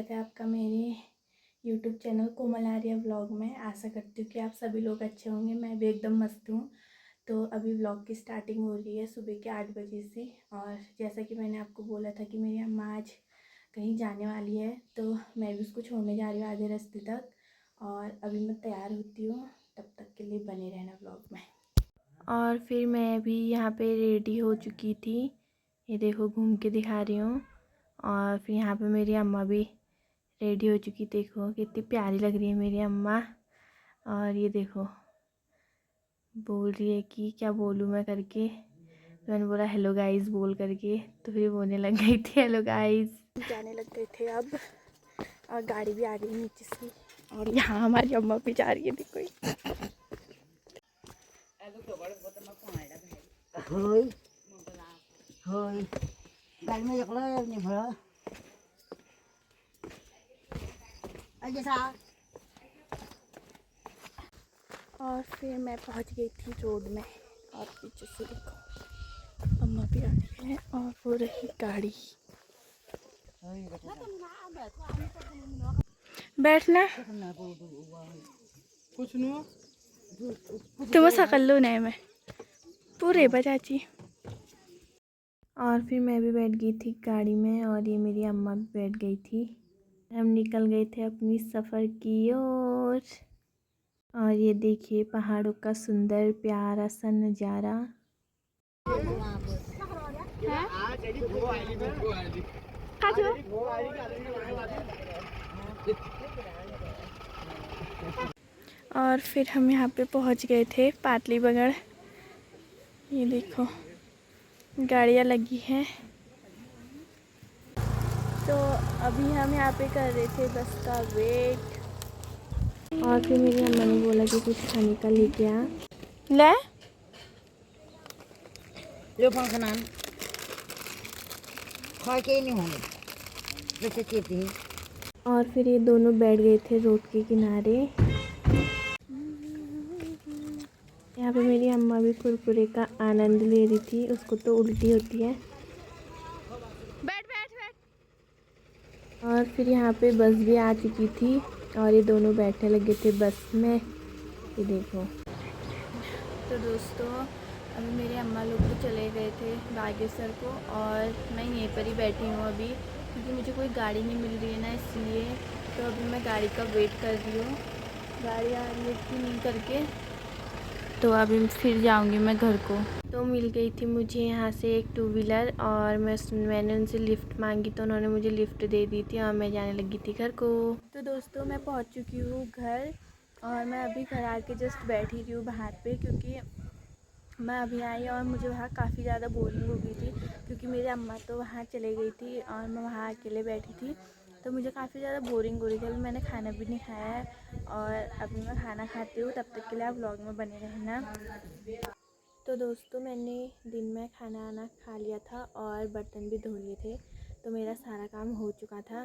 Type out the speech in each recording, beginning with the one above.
स्वागत है आपका मेरे यूट्यूब चैनल कोमल आर्या व्लॉग में। आशा करती हूँ कि आप सभी लोग अच्छे होंगे। मैं भी एकदम मस्त हूँ। तो अभी व्लॉग की स्टार्टिंग हो रही है सुबह के 8 बजे से। और जैसा कि मैंने आपको बोला था कि मेरी अम्मा आज कहीं जाने वाली है, तो मैं भी उसको छोड़ने जा रही हूँ आधे रास्ते तक। और अभी मैं तैयार होती हूँ, तब तक के लिए बने रहना व्लॉग में। और फिर मैं भी यहाँ पे रेडी हो चुकी थी। ये देखो घूम के दिखा रही हूँ। और फिर यहाँ पे मेरी अम्मा भी रेडी हो चुकी। देखो कितनी प्यारी लग रही है मेरी अम्मा। और ये देखो बोल रही है कि क्या बोलूँ मैं करके। तो मैंने बोला हेलो गाइस बोल करके, तो फिर बोलने लग गई थी हेलो गाइस। जाने लग गए थे अब, और गाड़ी भी आ गई नीचे से। और यहाँ हमारी अम्मा भी जा रही है। देखो Hơi, hơi, đánh mấy giặc lên nhỉ phải không? Anh chứ sao? और फिर मैं पहुंच गई थी रोड में। और पीछे से देखो अम्मा भी आ गई है और वो रही गाड़ी। बैठना कुछ नहीं तुम सकल लो नहीं मैं पूरे बचाची। और फिर मैं भी बैठ गई थी गाड़ी में, और ये मेरी अम्मा भी बैठ गई थी। हम निकल गए थे अपनी सफ़र की ओर। और ये देखिए पहाड़ों का सुंदर प्यारा सा नज़ारा। और फिर हम यहाँ पे पहुँच गए थे पाटली बगड़। ये देखो गाड़ियाँ लगी हैं। तो अभी हम यहाँ पे कर रहे थे बस का वेट। और फिर मेरी अम्मा ने बोला कि कुछ खाने का लेके आ ले। Lưu phong khăn ăn Khoai cái नहीं होंगे जैसे चीती है। और फिर ये दोनों बैठ गए थे रोड के किनारे। यहाँ पे मेरी अम्मा भी कुरकुरे का आनंद ले रही थी। उसको तो उल्टी होती है। बैठ बैठ बैठ। और फिर यहाँ पे बस भी आ चुकी थी, और ये दोनों बैठने लगे थे बस में। ये देखो तो दोस्तों अभी मेरे अम्मा लोग तो चले गए थे बागेश्वर को, और मैं यहीं पर ही बैठी हूँ अभी, क्योंकि मुझे कोई गाड़ी नहीं मिल रही है ना, इसलिए। तो अभी मैं गाड़ी का वेट कर रही हूँ, गाड़ी आ रही थी नहीं करके। तो अभी फिर जाऊँगी मैं घर को। तो मिल गई थी मुझे यहाँ से एक 2 व्हीलर, और मैंने उनसे लिफ़्ट मांगी तो उन्होंने मुझे लिफ़्ट दे दी थी, और मैं जाने लगी थी घर को। तो दोस्तों मैं पहुँच चुकी हूँ घर, और मैं अभी घर आके जस्ट बैठी रही हूँ बाहर पे, क्योंकि मैं अभी आई और मुझे वहाँ काफ़ी ज़्यादा बोरिंग हो गई थी, क्योंकि मेरी अम्मा तो वहाँ चले गई थी और मैं वहाँ अकेले बैठी थी। तो मुझे काफ़ी ज़्यादा बोरिंग हो रही थी। अभी मैंने खाना भी नहीं खाया है, और अभी मैं खाना खाती हूँ। तब तक के लिए आप व्लॉग में बने रहना। तो दोस्तों मैंने दिन में खाना आना खा लिया था और बर्तन भी धो लिए थे, तो मेरा सारा काम हो चुका था।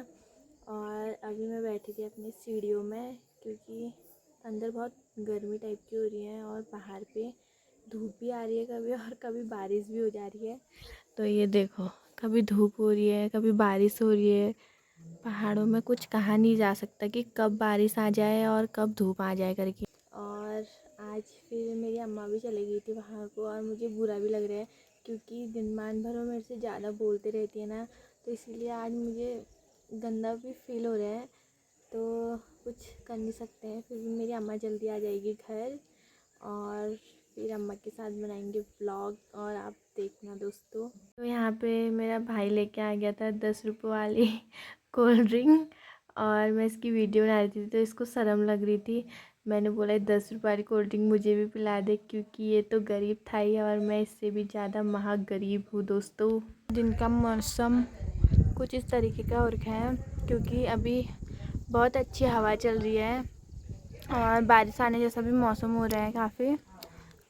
और अभी मैं बैठी थी अपनी सीढ़ियों में, क्योंकि अंदर बहुत गर्मी टाइप की हो रही है, और बाहर पे धूप भी आ रही है कभी, और कभी बारिश भी हो जा रही है। तो ये देखो कभी धूप हो रही है कभी बारिश हो रही है। पहाड़ों में कुछ कहा नहीं जा सकता कि कब बारिश आ जाए और कब धूप आ जाए करके। और आज फिर मेरी अम्मा भी चली गई थी वहाँ को, और मुझे बुरा भी लग रहा है, क्योंकि दिनमान भर वो मेरे से ज़्यादा बोलते रहती है ना, तो इसीलिए आज मुझे गंदा भी फील हो रहा है। तो कुछ कर नहीं सकते हैं। फिर भी मेरी अम्मा जल्दी आ जाएगी घर, और फिर अम्मा के साथ बनाएंगे व्लॉग, और आप देखना दोस्तों। तो यहाँ पे मेरा भाई लेके आ गया था 10 रुपये वाली कोल्ड ड्रिंक, और मैं इसकी वीडियो बना रही थी, तो इसको शर्म लग रही थी। मैंने बोला 10 रुपये वाली कोल्ड ड्रिंक मुझे भी पिला दे, क्योंकि ये तो गरीब था ही, और मैं इससे भी ज़्यादा महागरीब हूँ दोस्तों। दिन का मौसम कुछ इस तरीके का हो रखा है, क्योंकि अभी बहुत अच्छी हवा चल रही है, और बारिश आने जैसा भी मौसम हो रहा है काफ़ी।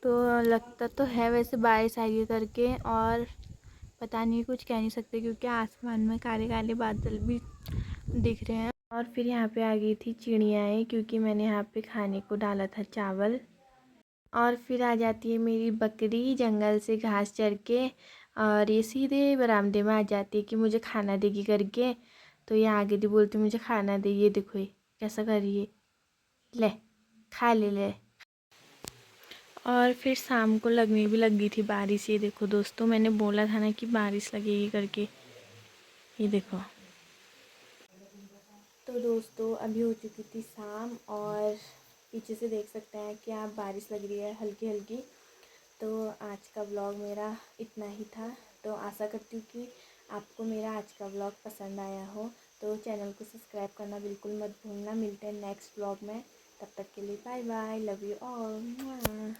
तो लगता तो है वैसे बारिश आएगी करके, और पता नहीं कुछ कह नहीं सकते, क्योंकि आसमान में काले काले बादल भी दिख रहे हैं। और फिर यहाँ पे आ गई थी चिड़ियाएँ, क्योंकि मैंने यहाँ पे खाने को डाला था चावल। और फिर आ जाती है मेरी बकरी जंगल से घास चर के, और ये सीधे बरामदे में आ जाती है कि मुझे खाना देगी करके। तो ये आगे भी बोलती मुझे खाना दे। ये देखो ये कैसा कर रही है, ले खा ले। और फिर शाम को लगने भी लग गई थी बारिश। ये देखो दोस्तों, मैंने बोला था ना कि बारिश लगेगी करके, ये देखो। तो दोस्तों अभी हो चुकी थी शाम और पीछे से देख सकते हैं कि आप बारिश लग रही है हल्की हल्की। तो आज का व्लॉग मेरा इतना ही था। तो आशा करती हूँ कि आपको मेरा आज का व्लॉग पसंद आया हो। तो चैनल को सब्सक्राइब करना बिल्कुल मत भूलना। मिलते हैं नेक्स्ट व्लॉग में, तब तक के लिए bye bye, love you all.